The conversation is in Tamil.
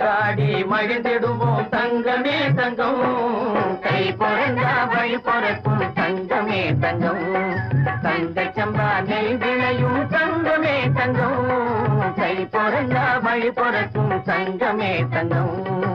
கொண்டாடி மகிழ்ந்திடுவோம் தங்கமே தங்கம் கை பிறந்தா வழி பிறக்கும் தங்கமே தங்கம் தங்க சம்பா நெல் விளையும் தங்கமே தங்கம் கை பிறந்தா வழி பிறக்கும் தங்கமே தங்கம்